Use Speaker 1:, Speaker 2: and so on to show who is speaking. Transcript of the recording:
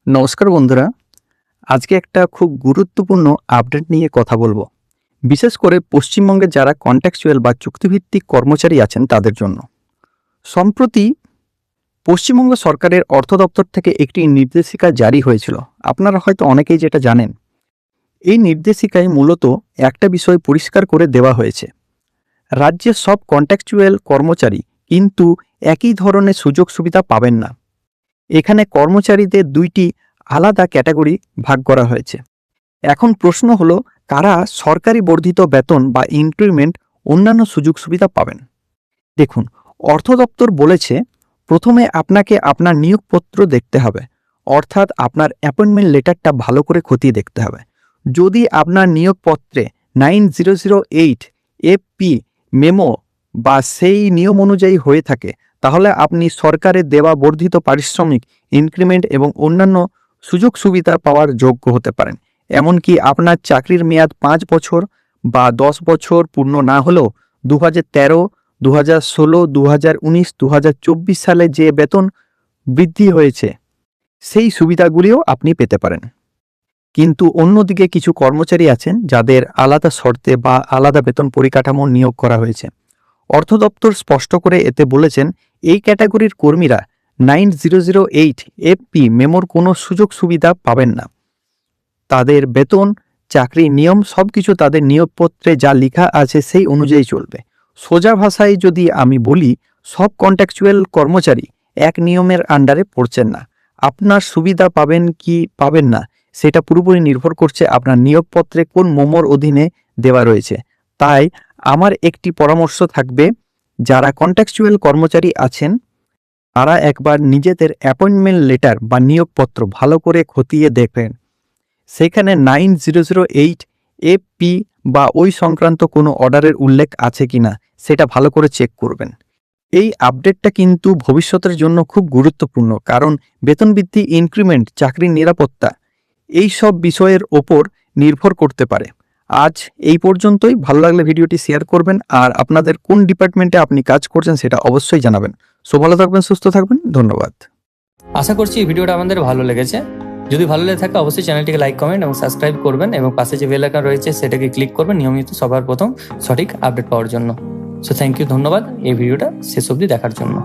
Speaker 1: নমস্কার বন্ধুরা, আজকে একটা খুব গুরুত্বপূর্ণ আপডেট নিয়ে কথা বলবো। বিশেষ করে পশ্চিমবঙ্গে যারা কন্ট্রাকচুয়াল বা চুক্তিভিত্তিক কর্মচারী আছেন তাদের জন্য। সম্প্রতি পশ্চিমবঙ্গ সরকারের অর্থ দপ্তর থেকে একটি নির্দেশিকা জারি হয়েছিল। আপনারা হয়তো অনেকেই যেটা জানেন। এই নির্দেশিকায় মূলত একটা বিষয় পরিষ্কার করে দেওয়া হয়েছে। রাজ্যের সব কন্ট্রাকচুয়াল কর্মচারী কিন্তু একই ধরনের সুযোগ সুবিধা পাবেন না। এখানে কর্মচারীদের দুইটি আলাদা ক্যাটাগরি ভাগ করা হয়েছে। এখন প্রশ্ন হলো, কারা সরকারি বর্ধিত বেতন বা ইনক্রিমেন্ট অন্যান্য সুযোগ সুবিধা পাবেন? দেখুন, অর্থ দপ্তর বলেছে প্রথমে আপনাকে আপনার নিয়োগপত্র দেখতে হবে, অর্থাৎ আপনার অ্যাপয়েন্টমেন্ট লেটারটা ভালো করে খতিয়ে দেখতে হবে। যদি আপনার নিয়োগপত্রে 9008 এফপি মেমো বা সেই নিয়ম অনুযায়ী হয়ে থাকে, তাহলে আপনি সরকারের দেওয়া বর্ধিত পারিশ্রমিক, ইনক্রিমেন্ট এবং অন্যান্য সুযোগ সুবিধা পাওয়ার যোগ্য হতে পারেন। এমনকি আপনার চাকরির মেয়াদ 5 বছর বা 10 বছর পূর্ণ না হলেও 2013, 2016, 2019, 2024 সালে যে বেতন বৃদ্ধি হয়েছে সেই সুবিধাগুলিও আপনি পেতে পারেন। কিন্তু অন্যদিকে কিছু কর্মচারী আছেন যাদের আলাদা শর্তে বা আলাদা বেতন পরিকাঠামো নিয়োগ করা হয়েছে। অর্থ দপ্তর স্পষ্ট করে এতে বলেছেন, এই ক্যাটাগরির কর্মীরা 9008 এফপি মেমোর কোনো সুযোগ সুবিধা পাবেন না। তাদের বেতন, চাকরির নিয়ম সবকিছু তাদের নিয়োগপত্রে যা লেখা আছে সেই অনুযায়ী চলবে। সোজা ভাষায় যদি আমি বলি, সব কন্ট্রাকচুয়াল কর্মচারী এক নিয়মের আন্ডারে পড়ছেন না। আপনার সুবিধা পাবেন কি পাবেন না সেটা পুরোপুরি নির্ভর করছে আপনার নিয়োগপত্রে কোন মেমোর অধীনে দেওয়া রয়েছে। তাই আমার একটি পরামর্শ থাকবে, যারা কন্ট্রাকচুয়াল কর্মচারী আছেন তারা একবার নিজেদের অ্যাপয়েন্টমেন্ট লেটার বা নিয়োগপত্র ভালো করে খতিয়ে দেখবেন। সেখানে 9008 এফপি বা ওই সংক্রান্ত কোনো অর্ডারের উল্লেখ আছে কিনা সেটা ভালো করে চেক করবেন। এই আপডেটটা কিন্তু ভবিষ্যতের জন্য খুব গুরুত্বপূর্ণ, কারণ বেতন বৃদ্ধি, ইনক্রিমেন্ট, চাকরির নিরাপত্তা এই সব বিষয়ের ওপর নির্ভর করতে পারে। আজ এই পর্যন্তই। ভালো লাগলে ভিডিওটি শেয়ার করবেন, আর আপনাদের কোন ডিপার্টমেন্টে আপনি কাজ করছেন সেটা অবশ্যই জানাবেন। সো ভালো থাকবেন, সুস্থ থাকবেন, ধন্যবাদ।
Speaker 2: আশা করছি এই ভিডিওটা আমাদের ভালো লেগেছে। যদি ভালো লেগে থাকে অবশ্যই চ্যানেলটিকে লাইক, কমেন্ট এবং সাবস্ক্রাইব করবেন, এবং পাশে যে বেল আইকন রয়েছে সেটাকে ক্লিক করবেন নিয়মিত সবার প্রথম সঠিক আপডেট পাওয়ার জন্য। সো থ্যাংক ইউ, ধন্যবাদ এই ভিডিওটা শেষ অবধি দেখার জন্য।